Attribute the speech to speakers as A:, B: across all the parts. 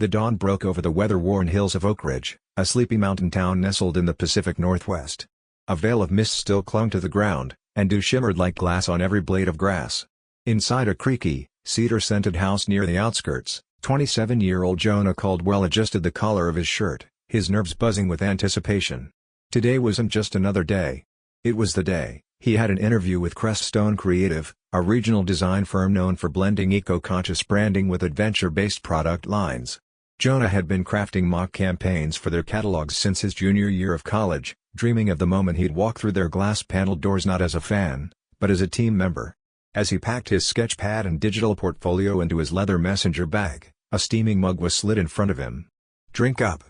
A: The dawn broke over the weather-worn hills of Oak Ridge, a sleepy mountain town nestled in the Pacific Northwest. A veil of mist still clung to the ground, and dew shimmered like glass on every blade of grass. Inside a creaky, cedar-scented house near the outskirts, 27-year-old Jonah Caldwell adjusted the collar of his shirt, his nerves buzzing with anticipation. Today wasn't just another day. It was the day. He had an interview with Creststone Creative, a regional design firm known for blending eco-conscious branding with adventure-based product lines. Jonah had been crafting mock campaigns for their catalogs since his junior year of college, dreaming of the moment he'd walk through their glass-paneled doors not as a fan, but as a team member. As he packed his sketch pad and digital portfolio into his leather messenger bag, a steaming mug was slid in front of him. "Drink up.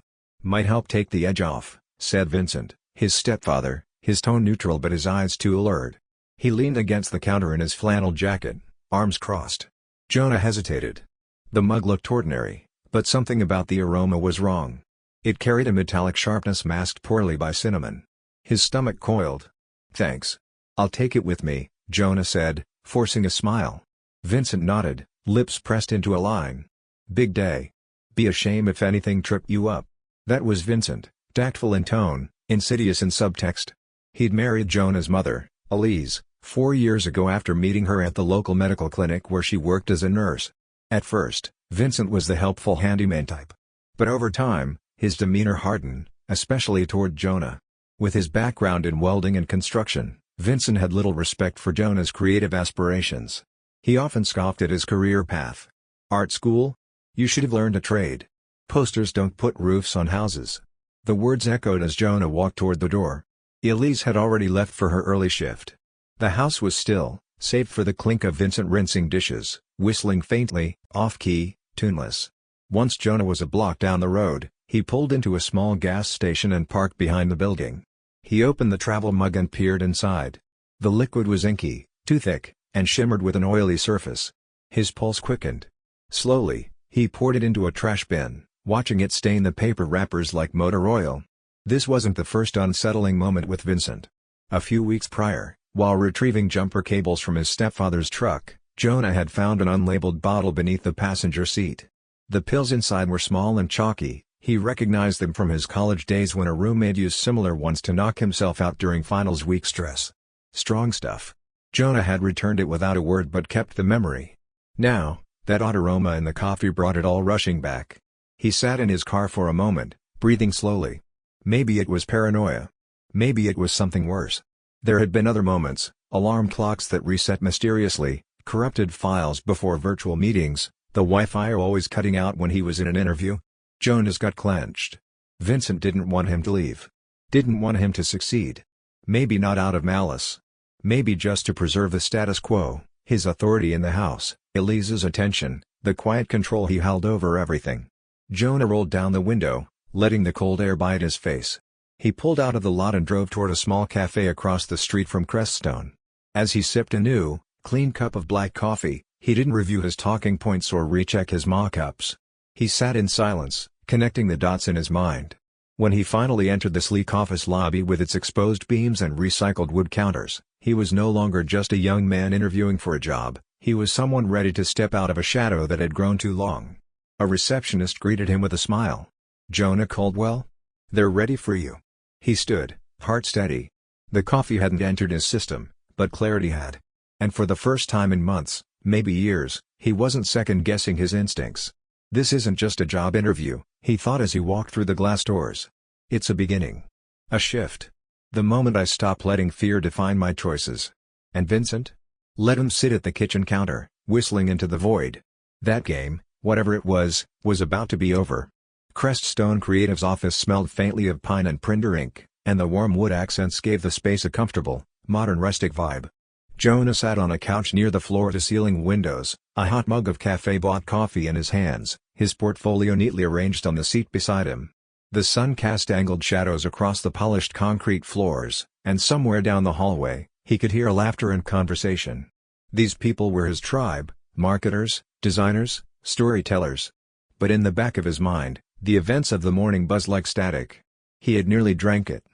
A: Might help take the edge off," said Vincent, his stepfather, his tone neutral but his eyes too alert. He leaned against the counter in his flannel jacket, arms crossed. Jonah hesitated. The mug looked ordinary, but something about the aroma was wrong. It carried a metallic sharpness masked poorly by cinnamon. His stomach coiled. "Thanks. I'll take it with me," Jonah said, forcing a smile. Vincent nodded, lips pressed into a line. "Big day. Be a shame if anything tripped you up." That was Vincent, tactful in tone, insidious in subtext. He'd married Jonah's mother, Elise, 4 years ago after meeting her at the local medical clinic where she worked as a nurse. At first, Vincent was the helpful handyman type. But over time, his demeanor hardened, especially toward Jonah. With his background in welding and construction, Vincent had little respect for Jonah's creative aspirations. He often scoffed at his career path. "Art school? You should have learned a trade. Posters don't put roofs on houses." The words echoed as Jonah walked toward the door. Elise had already left for her early shift. The house was still, save for the clink of Vincent rinsing dishes, whistling faintly, off-key, tuneless. Once Jonah was a block down the road, he pulled into a small gas station and parked behind the building. He opened the travel mug and peered inside. The liquid was inky, too thick, and shimmered with an oily surface. His pulse quickened. Slowly, he poured it into a trash bin, watching it stain the paper wrappers like motor oil. This wasn't the first unsettling moment with Vincent. A few weeks prior, while retrieving jumper cables from his stepfather's truck, Jonah had found an unlabeled bottle beneath the passenger seat. The pills inside were small and chalky. He recognized them from his college days when a roommate used similar ones to knock himself out during finals week stress. Strong stuff. Jonah had returned it without a word but kept the memory. Now, that odd aroma in the coffee brought it all rushing back. He sat in his car for a moment, breathing slowly. Maybe it was paranoia. Maybe it was something worse. There had been other moments, alarm clocks that reset mysteriously, corrupted files before virtual meetings, the Wi-Fi always cutting out when he was in an interview. Jonah's gut clenched. Vincent didn't want him to leave. Didn't want him to succeed. Maybe not out of malice. Maybe just to preserve the status quo, his authority in the house, Elise's attention, the quiet control he held over everything. Jonah rolled down the window, letting the cold air bite his face. He pulled out of the lot and drove toward a small cafe across the street from Creststone. As he sipped a new, clean cup of black coffee, he didn't review his talking points or recheck his mock-ups. He sat in silence, connecting the dots in his mind. When he finally entered the sleek office lobby with its exposed beams and recycled wood counters, he was no longer just a young man interviewing for a job, he was someone ready to step out of a shadow that had grown too long. A receptionist greeted him with a smile. "Jonah Caldwell? They're ready for you." He stood, heart steady. The coffee hadn't entered his system, but clarity had. And for the first time in months, maybe years, he wasn't second-guessing his instincts. "This isn't just a job interview," he thought as he walked through the glass doors. "It's a beginning. A shift. The moment I stop letting fear define my choices." And Vincent? Let him sit at the kitchen counter, whistling into the void. That game, whatever it was about to be over. Creststone Creative's office smelled faintly of pine and printer ink, and the warm wood accents gave the space a comfortable, modern rustic vibe. Jonah sat on a couch near the floor-to-ceiling windows, a hot mug of cafe-bought coffee in his hands, his portfolio neatly arranged on the seat beside him. The sun cast angled shadows across the polished concrete floors, and somewhere down the hallway, he could hear laughter and conversation. These people were his tribe, marketers, designers, storytellers. But in the back of his mind, the events of the morning buzzed like static. He had nearly drank it.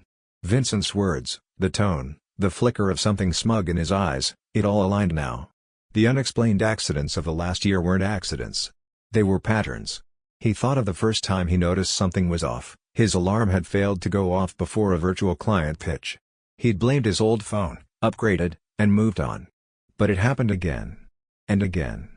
A: Vincent's words, the tone, the flicker of something smug in his eyes, it all aligned now. The unexplained accidents of the last year weren't accidents. They were patterns. He thought of the first time he noticed something was off. His alarm had failed to go off before a virtual client pitch. He'd blamed his old phone, upgraded, and moved on. But it happened again. And again.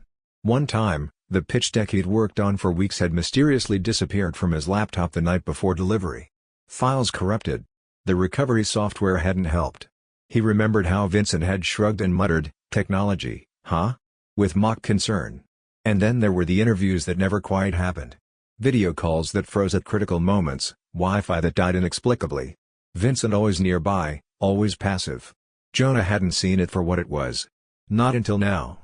A: One time, the pitch deck he'd worked on for weeks had mysteriously disappeared from his laptop the night before delivery. Files corrupted. The recovery software hadn't helped. He remembered how Vincent had shrugged and muttered, "Technology, huh?" with mock concern. And then there were the interviews that never quite happened. Video calls that froze at critical moments, Wi-Fi that died inexplicably. Vincent always nearby, always passive. Jonah hadn't seen it for what it was. Not until now.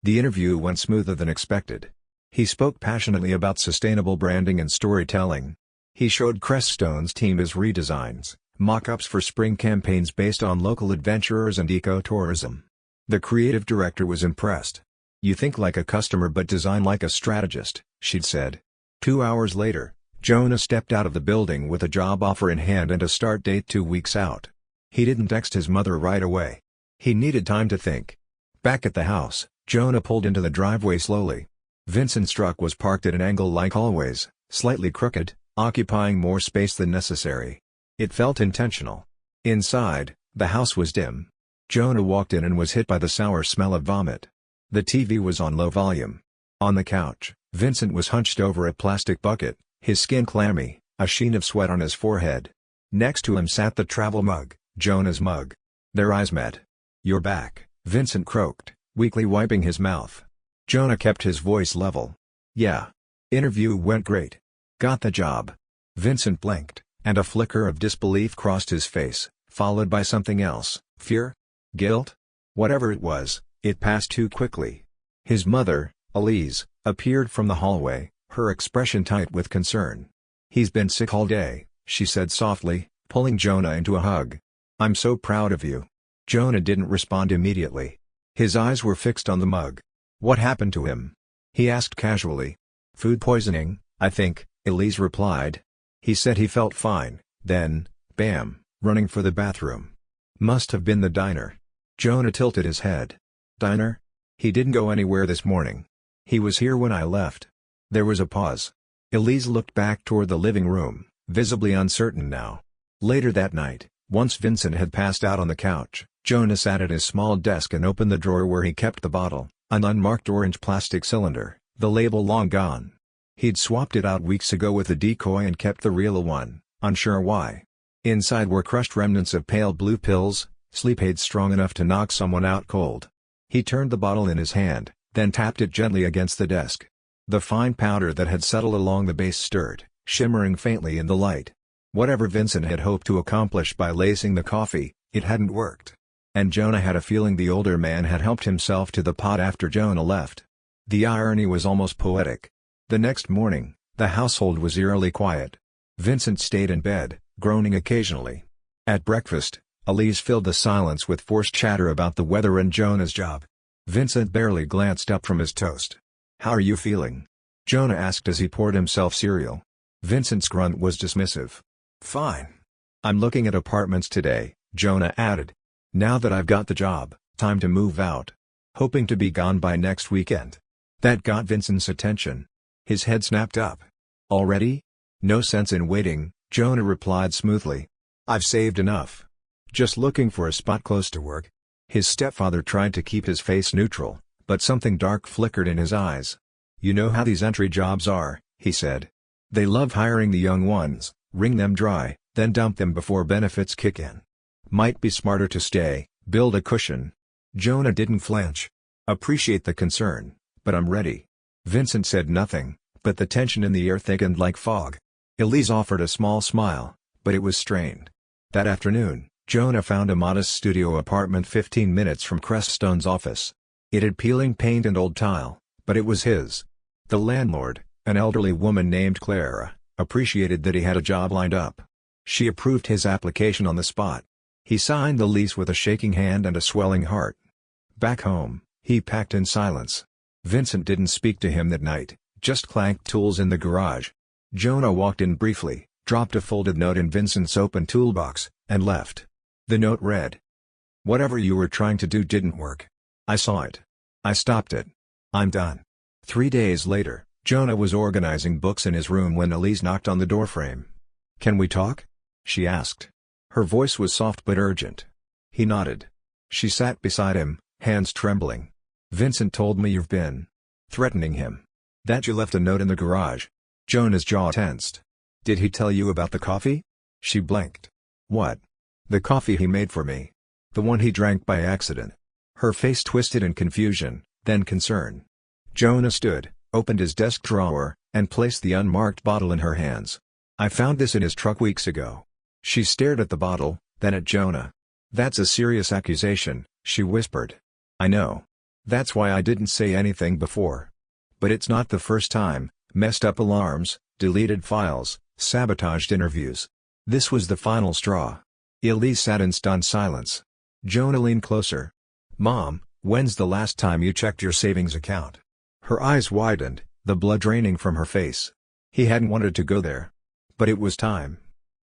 A: The interview went smoother than expected. He spoke passionately about sustainable branding and storytelling. He showed Creststone's team his redesigns, mock-ups for spring campaigns based on local adventurers and ecotourism. The creative director was impressed. "You think like a customer but design like a strategist," she'd said. 2 hours later, Jonah stepped out of the building with a job offer in hand and a start date 2 weeks out. He didn't text his mother right away. He needed time to think. Back at the house, Jonah pulled into the driveway slowly. Vincent's truck was parked at an angle like always, slightly crooked, occupying more space than necessary. It felt intentional. Inside, the house was dim. Jonah walked in and was hit by the sour smell of vomit. The TV was on low volume. On the couch, Vincent was hunched over a plastic bucket, his skin clammy, a sheen of sweat on his forehead. Next to him sat the travel mug, Jonah's mug. Their eyes met. "You're back," Vincent croaked, weakly wiping his mouth. Jonah kept his voice level. "Yeah. Interview went great. Got the job." Vincent blinked, and a flicker of disbelief crossed his face, followed by something else, fear? Guilt? Whatever it was, it passed too quickly. His mother, Elise, appeared from the hallway, her expression tight with concern. "He's been sick all day," she said softly, pulling Jonah into a hug. "I'm so proud of you." Jonah didn't respond immediately. His eyes were fixed on the mug. "What happened to him?" he asked casually. "Food poisoning, I think," Elise replied. He said he felt fine, then, bam, running for the bathroom. "Must have been the diner." Jonah tilted his head. "Diner? He didn't go anywhere this morning. He was here when I left." There was a pause. Elise looked back toward the living room, visibly uncertain now. Later that night, once Vincent had passed out on the couch, Jonah sat at his small desk and opened the drawer where he kept the bottle, an unmarked orange plastic cylinder, the label long gone. He'd swapped it out weeks ago with a decoy and kept the real one, unsure why. Inside were crushed remnants of pale blue pills, sleep aids strong enough to knock someone out cold. He turned the bottle in his hand, then tapped it gently against the desk. The fine powder that had settled along the base stirred, shimmering faintly in the light. Whatever Vincent had hoped to accomplish by lacing the coffee, it hadn't worked. And Jonah had a feeling the older man had helped himself to the pot after Jonah left. The irony was almost poetic. The next morning, the household was eerily quiet. Vincent stayed in bed, groaning occasionally. At breakfast, Elise filled the silence with forced chatter about the weather and Jonah's job. Vincent barely glanced up from his toast. "How are you feeling?" Jonah asked as he poured himself cereal. Vincent's grunt was dismissive. "Fine. I'm looking at apartments today," Jonah added. "Now that I've got the job, time to move out. Hoping to be gone by next weekend." That got Vincent's attention. His head snapped up. "Already? No sense in waiting," Jonah replied smoothly. "I've saved enough. Just looking for a spot close to work." His stepfather tried to keep his face neutral, but something dark flickered in his eyes. "You know how these entry jobs are," he said. "They love hiring the young ones, wring them dry, then dump them before benefits kick in. Might be smarter to stay, build a cushion." Jonah didn't flinch. "Appreciate the concern, but I'm ready." Vincent said nothing, but the tension in the air thickened like fog. Elise offered a small smile, but it was strained. That afternoon, Jonah found a modest studio apartment 15 minutes from Creststone's office. It had peeling paint and old tile, but it was his. The landlord, an elderly woman named Clara, appreciated that he had a job lined up. She approved his application on the spot. He signed the lease with a shaking hand and a swelling heart. Back home, he packed in silence. Vincent didn't speak to him that night, just clanked tools in the garage. Jonah walked in briefly, dropped a folded note in Vincent's open toolbox, and left. The note read, "Whatever you were trying to do didn't work. I saw it. I stopped it. I'm done." 3 days later, Jonah was organizing books in his room when Elise knocked on the doorframe. "Can we talk?" she asked. Her voice was soft but urgent. He nodded. She sat beside him, hands trembling. "Vincent told me you've been threatening him. That you left a note in the garage." Jonah's jaw tensed. "Did he tell you about the coffee?" She blinked. "What?" "The coffee he made for me. The one he drank by accident." Her face twisted in confusion, then concern. Jonah stood, opened his desk drawer, and placed the unmarked bottle in her hands. "I found this in his truck weeks ago." She stared at the bottle, then at Jonah. "That's a serious accusation," she whispered. "I know. That's why I didn't say anything before. But it's not the first time. Messed up alarms, deleted files, sabotaged interviews. This was the final straw." Elise sat in stunned silence. Jonah leaned closer. "Mom, when's the last time you checked your savings account?" Her eyes widened, the blood draining from her face. He hadn't wanted to go there. But it was time.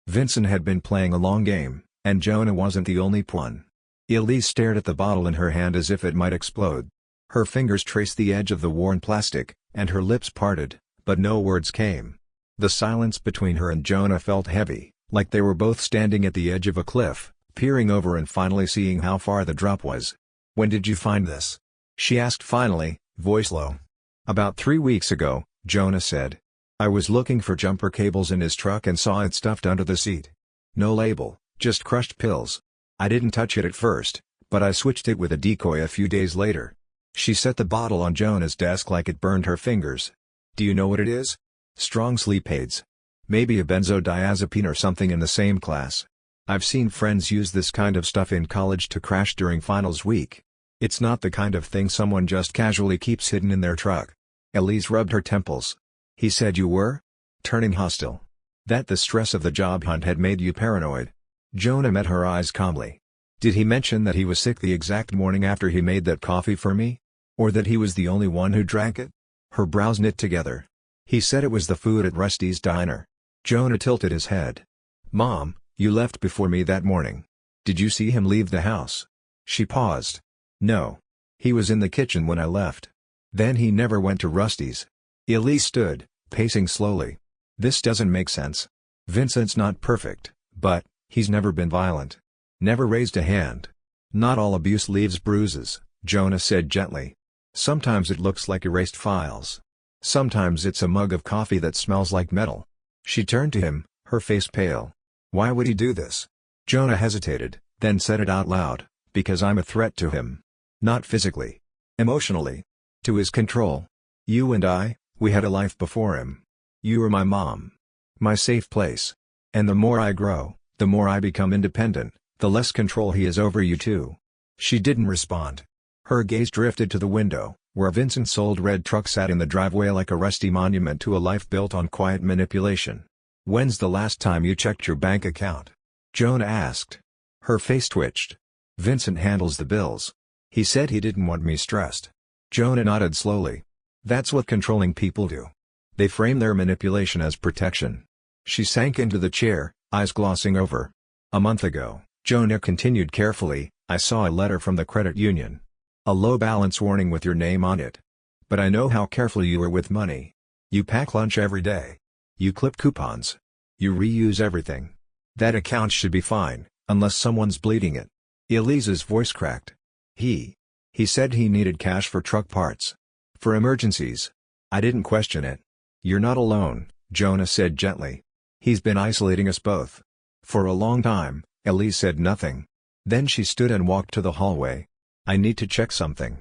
A: Vincent had been playing a long game, and Jonah wasn't the only one. Elise stared at the bottle in her hand as if it might explode. Her fingers traced the edge of the worn plastic, and her lips parted, but no words came. The silence between her and Jonah felt heavy, like they were both standing at the edge of a cliff, peering over and finally seeing how far the drop was. "When did you find this?" she asked finally, voice low. "About 3 weeks ago," Jonah said. "I was looking for jumper cables in his truck and saw it stuffed under the seat. No label, just crushed pills. I didn't touch it at first, but I switched it with a decoy a few days later." She set the bottle on Jonah's desk like it burned her fingers. "Do you know what it is?" "Strong sleep aids. Maybe a benzodiazepine or something in the same class. I've seen friends use this kind of stuff in college to crash during finals week. It's not the kind of thing someone just casually keeps hidden in their truck." Elise rubbed her temples. "He said you were turning hostile. That the stress of the job hunt had made you paranoid." Jonah met her eyes calmly. "Did he mention that he was sick the exact morning after he made that coffee for me? Or that he was the only one who drank it?" Her brows knit together. "He said it was the food at Rusty's diner." Jonah tilted his head. "Mom, you left before me that morning. Did you see him leave the house?" She paused. "No. He was in the kitchen when I left. Then he never went to Rusty's." Elise stood, pacing slowly. "This doesn't make sense. Vincent's not perfect, but he's never been violent. Never raised a hand." "Not all abuse leaves bruises," Jonah said gently. "Sometimes it looks like erased files. Sometimes it's a mug of coffee that smells like metal." She turned to him, her face pale. "Why would he do this?" Jonah hesitated, then said it out loud, "Because I'm a threat to him. Not physically. Emotionally. To his control. You and I, we had a life before him. You were my mom. My safe place. And the more I grow, the more I become independent, the less control he has over you too." She didn't respond. Her gaze drifted to the window, where Vincent's old red truck sat in the driveway like a rusty monument to a life built on quiet manipulation. "When's the last time you checked your bank account?" Jonah asked. Her face twitched. "Vincent handles the bills. He said he didn't want me stressed." Jonah nodded slowly. "That's what controlling people do. They frame their manipulation as protection." She sank into the chair, eyes glossing over. "A month ago," Jonah continued carefully, "I saw a letter from the credit union. A low balance warning with your name on it. But I know how careful you are with money. You pack lunch every day. You clip coupons. You reuse everything. That account should be fine, unless someone's bleeding it." Elise's voice cracked. He said he needed cash for truck parts. For emergencies. I didn't question it." "You're not alone," Jonah said gently. "He's been isolating us both." For a long time, Elise said nothing. Then she stood and walked to the hallway. "I need to check something."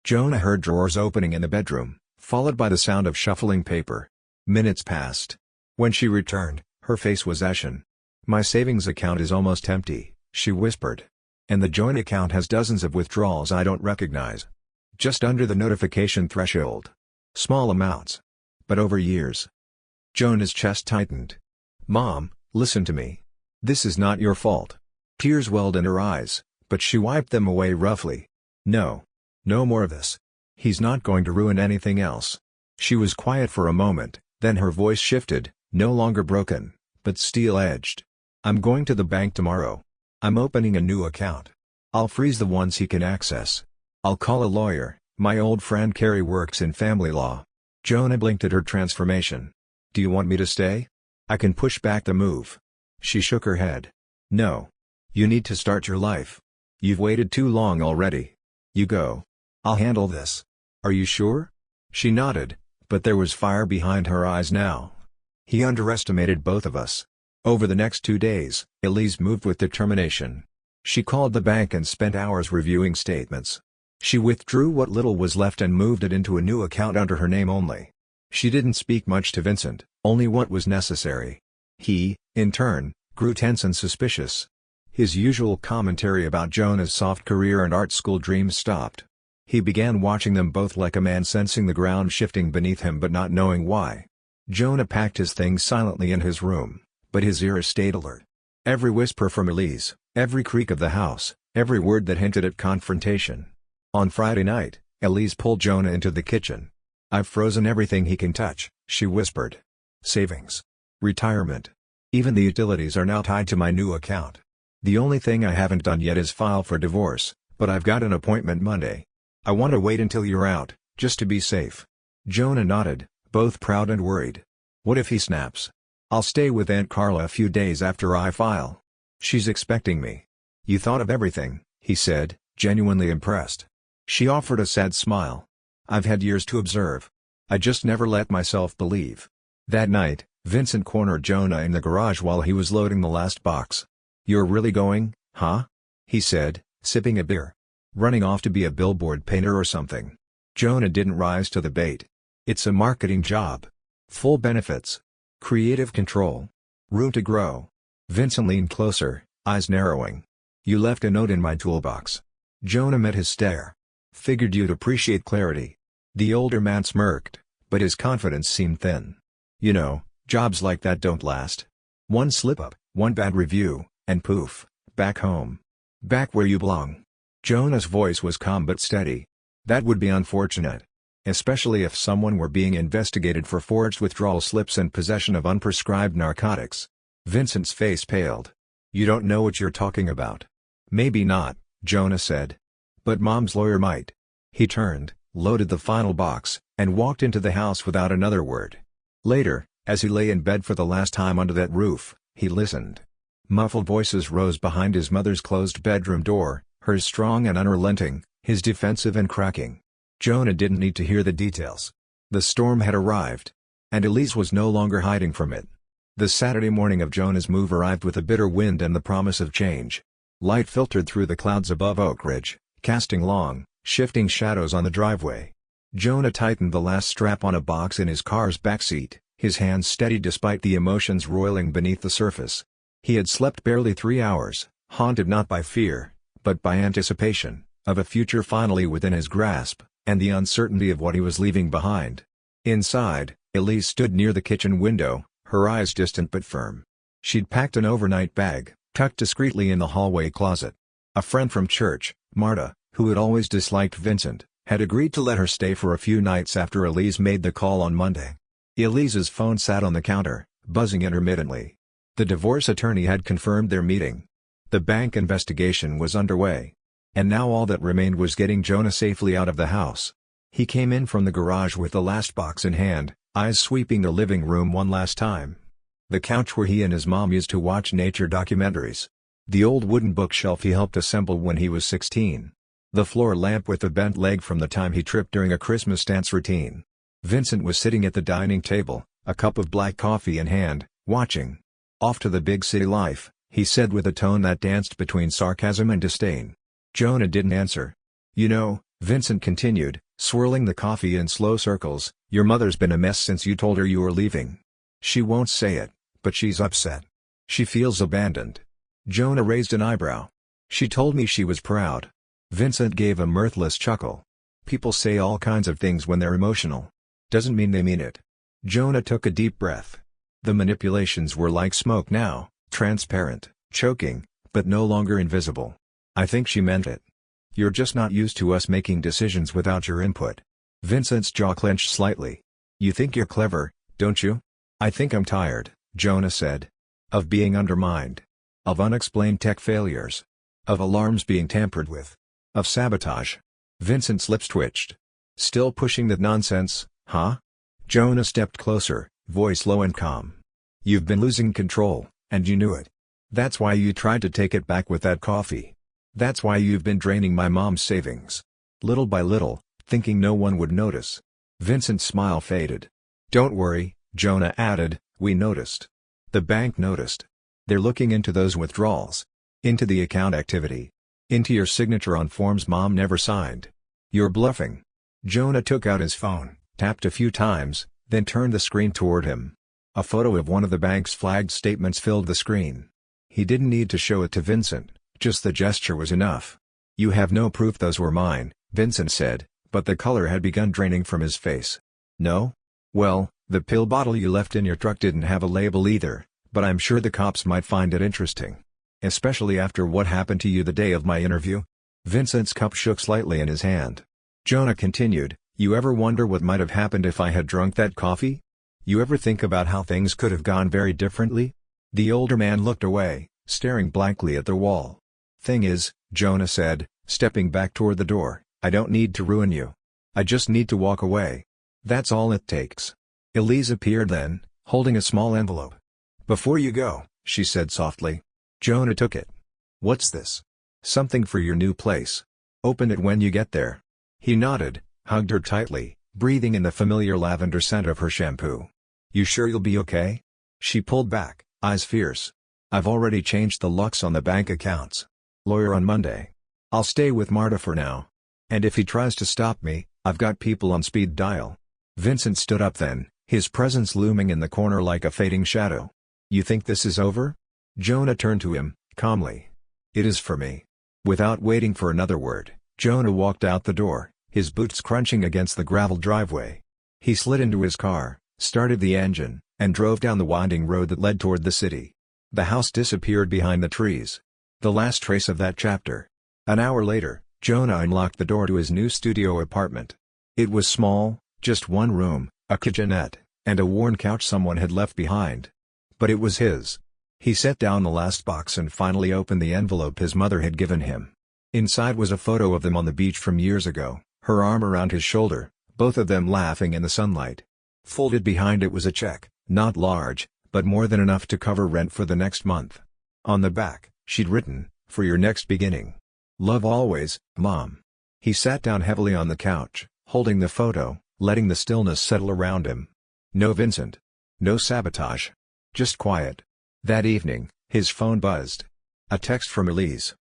A: Jonah heard drawers opening in the bedroom, followed by the sound of shuffling paper. Minutes passed. When she returned, her face was ashen. "My savings account is almost empty," she whispered. "And the joint account has dozens of withdrawals I don't recognize. Just under the notification threshold. Small amounts. But over years." Jonah's chest tightened. "Mom, listen to me. This is not your fault." Tears welled in her eyes, but she wiped them away roughly. "No. No more of this. He's not going to ruin anything else." She was quiet for a moment, then her voice shifted, no longer broken, but steel-edged. "I'm going to the bank tomorrow. I'm opening a new account. I'll freeze the ones he can access. I'll call a lawyer. My old friend Carrie works in family law. Jonah blinked at her transformation. "Do you want me to stay? I can push back the move." She shook her head. "No. You need to start your life. You've waited too long already. You go. I'll handle this." "Are you sure?" She nodded, but there was fire behind her eyes now. "He underestimated both of us." Over the next 2 days, Elise moved with determination. She called the bank and spent hours reviewing statements. She withdrew what little was left and moved it into a new account under her name only. She didn't speak much to Vincent, only what was necessary. He, in turn, grew tense and suspicious. His usual commentary about Jonah's soft career and art school dreams stopped. He began watching them both like a man sensing the ground shifting beneath him but not knowing why. Jonah packed his things silently in his room, but his ears stayed alert. Every whisper from Elise, every creak of the house, every word that hinted at confrontation. On Friday night, Elise pulled Jonah into the kitchen. "I've frozen everything he can touch," she whispered. "Savings. Retirement. Even the utilities are now tied to my new account. The only thing I haven't done yet is file for divorce, but I've got an appointment Monday. I want to wait until you're out, just to be safe." Jonah nodded, both proud and worried. "What if he snaps? I'll stay with Aunt Carla a few days after I file. She's expecting me." "You thought of everything," he said, genuinely impressed. She offered a sad smile. "I've had years to observe. I just never let myself believe." That night, Vincent cornered Jonah in the garage while he was loading the last box. "You're really going, huh?" he said, sipping a beer. "Running off to be a billboard painter or something?" Jonah didn't rise to the bait. "It's a marketing job. Full benefits. Creative control. Room to grow." Vincent leaned closer, eyes narrowing. "You left a note in my toolbox." Jonah met his stare. "Figured you'd appreciate clarity." The older man smirked, but his confidence seemed thin. "You know, jobs like that don't last. One slip-up, one bad review, and poof, back home. Back where you belong." Jonah's voice was calm but steady. "That would be unfortunate. Especially if someone were being investigated for forged withdrawal slips and possession of unprescribed narcotics." Vincent's face paled. "You don't know what you're talking about." "Maybe not," Jonah said. "But Mom's lawyer might." He turned, loaded the final box, and walked into the house without another word. Later, as he lay in bed for the last time under that roof, he listened. Muffled voices rose behind his mother's closed bedroom door, hers strong and unrelenting, his defensive and cracking. Jonah didn't need to hear the details. The storm had arrived. And Elise was no longer hiding from it. The Saturday morning of Jonah's move arrived with a bitter wind and the promise of change. Light filtered through the clouds above Oak Ridge, casting long, shifting shadows on the driveway. Jonah tightened the last strap on a box in his car's backseat, his hands steady despite the emotions roiling beneath the surface. He had slept barely 3 hours, haunted not by fear, but by anticipation, of a future finally within his grasp, and the uncertainty of what he was leaving behind. Inside, Elise stood near the kitchen window, her eyes distant but firm. She'd packed an overnight bag, tucked discreetly in the hallway closet. A friend from church, Marta, who had always disliked Vincent, had agreed to let her stay for a few nights after Elise made the call on Monday. Elise's phone sat on the counter, buzzing intermittently. The divorce attorney had confirmed their meeting. The bank investigation was underway. And now all that remained was getting Jonah safely out of the house. He came in from the garage with the last box in hand, eyes sweeping the living room one last time. The couch where he and his mom used to watch nature documentaries. The old wooden bookshelf he helped assemble when he was 16. The floor lamp with the bent leg from the time he tripped during a Christmas dance routine. Vincent was sitting at the dining table, a cup of black coffee in hand, watching. "Off to the big city life," he said with a tone that danced between sarcasm and disdain. Jonah didn't answer. "You know," Vincent continued, swirling the coffee in slow circles, "your mother's been a mess since you told her you were leaving. She won't say it, but she's upset. She feels abandoned." Jonah raised an eyebrow. "She told me she was proud." Vincent gave a mirthless chuckle. "People say all kinds of things when they're emotional. Doesn't mean they mean it." Jonah took a deep breath. The manipulations were like smoke now, transparent, choking, but no longer invisible. "I think she meant it. You're just not used to us making decisions without your input." Vincent's jaw clenched slightly. "You think you're clever, don't you?" "I think I'm tired," Jonah said. "Of being undermined. Of unexplained tech failures. Of alarms being tampered with. Of sabotage." Vincent's lips twitched. "Still pushing that nonsense, huh?" Jonah stepped closer, voice low and calm. "You've been losing control, and you knew it. That's why you tried to take it back with that coffee. That's why you've been draining my mom's savings. Little by little, thinking no one would notice." Vincent's smile faded. "Don't worry," Jonah added, "we noticed. The bank noticed. They're looking into those withdrawals. Into the account activity. Into your signature on forms Mom never signed. You're bluffing." Jonah took out his phone, tapped a few times, then turned the screen toward him. A photo of one of the bank's flagged statements filled the screen. He didn't need to show it to Vincent, just the gesture was enough. "You have no proof those were mine," Vincent said, but the color had begun draining from his face. "No? Well, the pill bottle you left in your truck didn't have a label either, but I'm sure the cops might find it interesting. Especially after what happened to you the day of my interview." Vincent's cup shook slightly in his hand. Jonah continued, "You ever wonder what might have happened if I had drunk that coffee? You ever think about how things could have gone very differently?" The older man looked away, staring blankly at the wall. "Thing is," Jonah said, stepping back toward the door, "I don't need to ruin you. I just need to walk away. That's all it takes." Elise appeared then, holding a small envelope. "Before you go," she said softly. Jonah took it. "What's this?" "Something for your new place. Open it when you get there." He nodded, hugged her tightly, breathing in the familiar lavender scent of her shampoo. "You sure you'll be okay?" She pulled back, eyes fierce. "I've already changed the locks on the bank accounts. Lawyer on Monday. I'll stay with Marta for now. And if he tries to stop me, I've got people on speed dial." Vincent stood up then, his presence looming in the corner like a fading shadow. "You think this is over?" Jonah turned to him, calmly. "It is for me." Without waiting for another word, Jonah walked out the door, his boots crunching against the gravel driveway. He slid into his car, started the engine, and drove down the winding road that led toward the city. The house disappeared behind the trees. The last trace of that chapter. An hour later, Jonah unlocked the door to his new studio apartment. It was small, just one room, a kitchenette, and a worn couch someone had left behind. But it was his. He set down the last box and finally opened the envelope his mother had given him. Inside was a photo of them on the beach from years ago, her arm around his shoulder, both of them laughing in the sunlight. Folded behind it was a check, not large, but more than enough to cover rent for the next month. On the back, she'd written, "For your next beginning. Love always, Mom." He sat down heavily on the couch, holding the photo, letting the stillness settle around him. No Vincent. No sabotage. Just quiet. That evening, his phone buzzed. A text from Elise.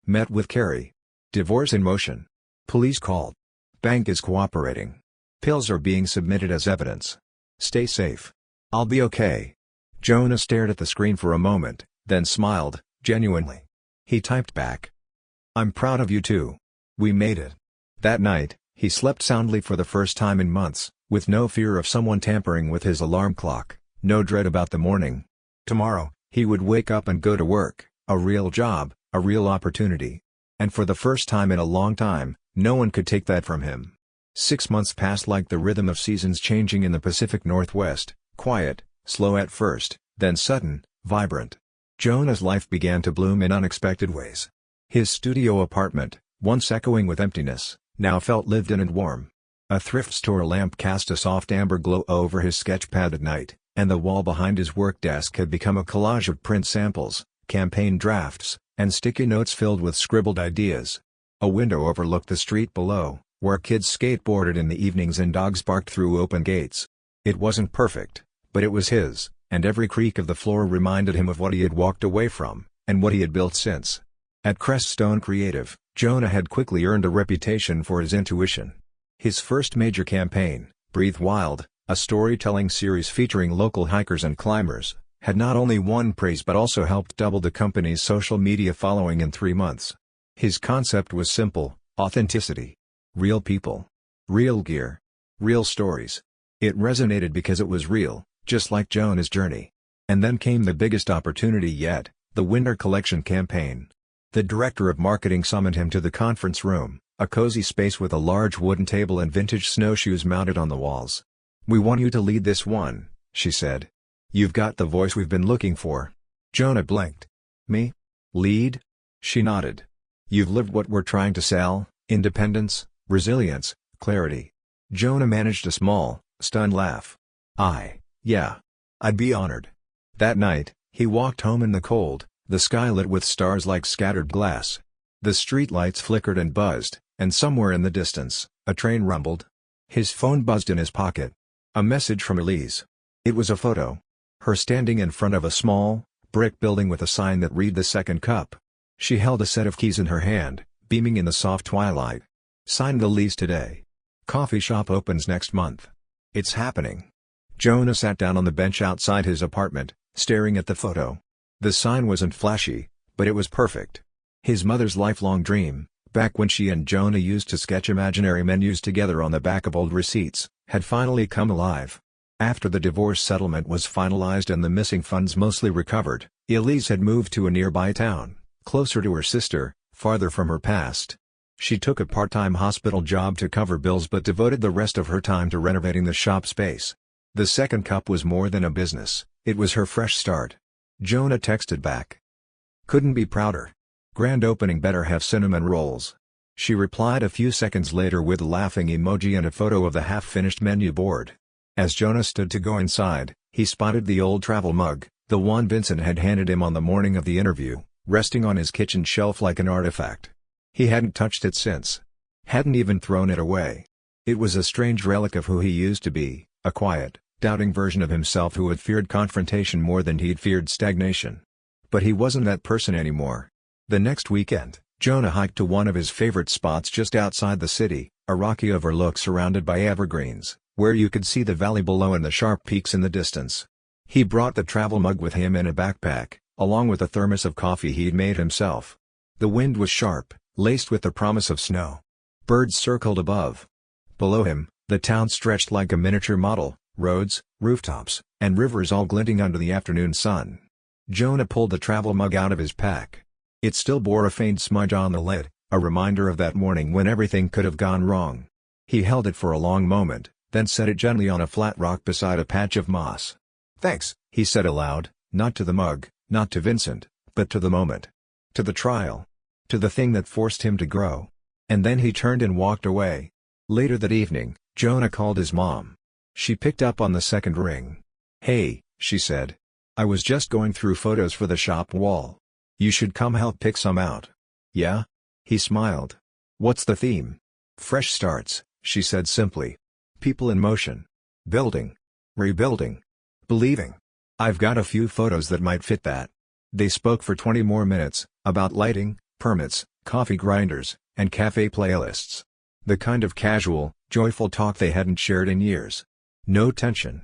A: "Met with Carrie. Divorce in motion. Police called. Bank is cooperating. Pills are being submitted as evidence. Stay safe. I'll be okay." Jonah stared at the screen for a moment, then smiled, genuinely. He typed back. "I'm proud of you too. We made it." That night, he slept soundly for the first time in months, with no fear of someone tampering with his alarm clock, no dread about the morning. Tomorrow, he would wake up and go to work, a real job, a real opportunity. And for the first time in a long time, no one could take that from him. 6 months passed like the rhythm of seasons changing in the Pacific Northwest, quiet, slow at first, then sudden, vibrant. Jonah's life began to bloom in unexpected ways. His studio apartment, once echoing with emptiness, now felt lived in and warm. A thrift store lamp cast a soft amber glow over his sketchpad at night, and the wall behind his work desk had become a collage of print samples, campaign drafts, and sticky notes filled with scribbled ideas. A window overlooked the street below, where kids skateboarded in the evenings and dogs barked through open gates. It wasn't perfect, but it was his, and every creak of the floor reminded him of what he had walked away from, and what he had built since. At Creststone Creative, Jonah had quickly earned a reputation for his intuition. His first major campaign, Breathe Wild, a storytelling series featuring local hikers and climbers, had not only won praise but also helped double the company's social media following in 3 months. His concept was simple: authenticity. Real people. Real gear. Real stories. It resonated because it was real, just like Jonah's journey. And then came the biggest opportunity yet, the winter collection campaign. The director of marketing summoned him to the conference room, a cozy space with a large wooden table and vintage snowshoes mounted on the walls. "We want you to lead this one," she said. "You've got the voice we've been looking for." Jonah blinked. "Me? Lead?" She nodded. "You've lived what we're trying to sell: independence, resilience, clarity." Jonah managed a small, Stunned laugh. Yeah. I'd be honored. That night, he walked home in the cold, the sky lit with stars like scattered glass. The street lights flickered and buzzed, and somewhere in the distance, a train rumbled. His phone buzzed in his pocket. A message from Elise. It was a photo. Her standing in front of a small, brick building with a sign that read "The Second Cup." She held a set of keys in her hand, beaming in the soft twilight. Signed Elise today. Coffee shop opens next month. It's happening. Jonah sat down on the bench outside his apartment, staring at the photo. The sign wasn't flashy, but it was perfect. His mother's lifelong dream, back when she and Jonah used to sketch imaginary menus together on the back of old receipts, had finally come alive. After the divorce settlement was finalized and the missing funds mostly recovered, Elise had moved to a nearby town, closer to her sister, farther from her past. She took a part-time hospital job to cover bills but devoted the rest of her time to renovating the shop space. The Second Cup was more than a business, it was her fresh start. Jonah texted back. Couldn't be prouder. Grand opening, better have cinnamon rolls. She replied a few seconds later with a laughing emoji and a photo of the half-finished menu board. As Jonah stood to go inside, he spotted the old travel mug, the one Vincent had handed him on the morning of the interview, resting on his kitchen shelf like an artifact. He hadn't touched it since. Hadn't even thrown it away. It was a strange relic of who he used to be, a quiet, doubting version of himself who had feared confrontation more than he'd feared stagnation. But he wasn't that person anymore. The next weekend, Jonah hiked to one of his favorite spots just outside the city, a rocky overlook surrounded by evergreens, where you could see the valley below and the sharp peaks in the distance. He brought the travel mug with him in a backpack, along with a thermos of coffee he'd made himself. The wind was sharp, laced with the promise of snow. Birds circled above. Below him, the town stretched like a miniature model, roads, rooftops, and rivers all glinting under the afternoon sun. Jonah pulled the travel mug out of his pack. It still bore a faint smudge on the lid, a reminder of that morning when everything could have gone wrong. He held it for a long moment, then set it gently on a flat rock beside a patch of moss. "Thanks," he said aloud, not to the mug, not to Vincent, but to the moment. To the trial. To the thing that forced him to grow. And then he turned and walked away. Later that evening, Jonah called his mom. She picked up on the second ring. "Hey," she said. "I was just going through photos for the shop wall. You should come help pick some out." "Yeah?" He smiled. "What's the theme?" "Fresh starts," she said simply. "People in motion. Building. Rebuilding. Believing. I've got a few photos that might fit that." They spoke for 20 more minutes, about lighting, permits, coffee grinders, and cafe playlists. The kind of casual, joyful talk they hadn't shared in years. No tension.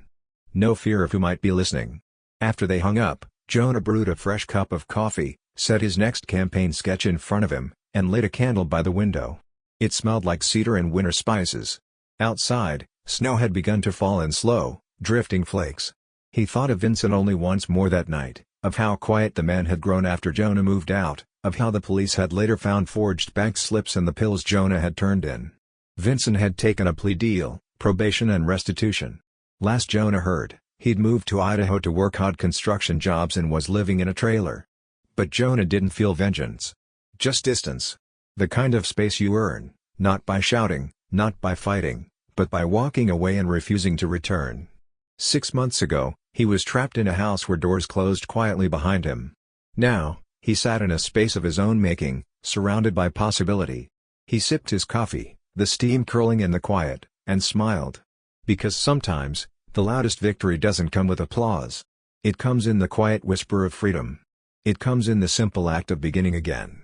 A: No fear of who might be listening. After they hung up, Jonah brewed a fresh cup of coffee, set his next campaign sketch in front of him, and lit a candle by the window. It smelled like cedar and winter spices. Outside, snow had begun to fall in slow, drifting flakes. He thought of Vincent only once more that night, of how quiet the man had grown after Jonah moved out, of how the police had later found forged bank slips and the pills Jonah had turned in. Vincent had taken a plea deal, probation and restitution. Last Jonah heard, he'd moved to Idaho to work odd construction jobs and was living in a trailer. But Jonah didn't feel vengeance. Just distance. The kind of space you earn, not by shouting, not by fighting, but by walking away and refusing to return. 6 months ago, he was trapped in a house where doors closed quietly behind him. Now, he sat in a space of his own making, surrounded by possibility. He sipped his coffee, the steam curling in the quiet, and smiled. Because sometimes, the loudest victory doesn't come with applause. It comes in the quiet whisper of freedom. It comes in the simple act of beginning again.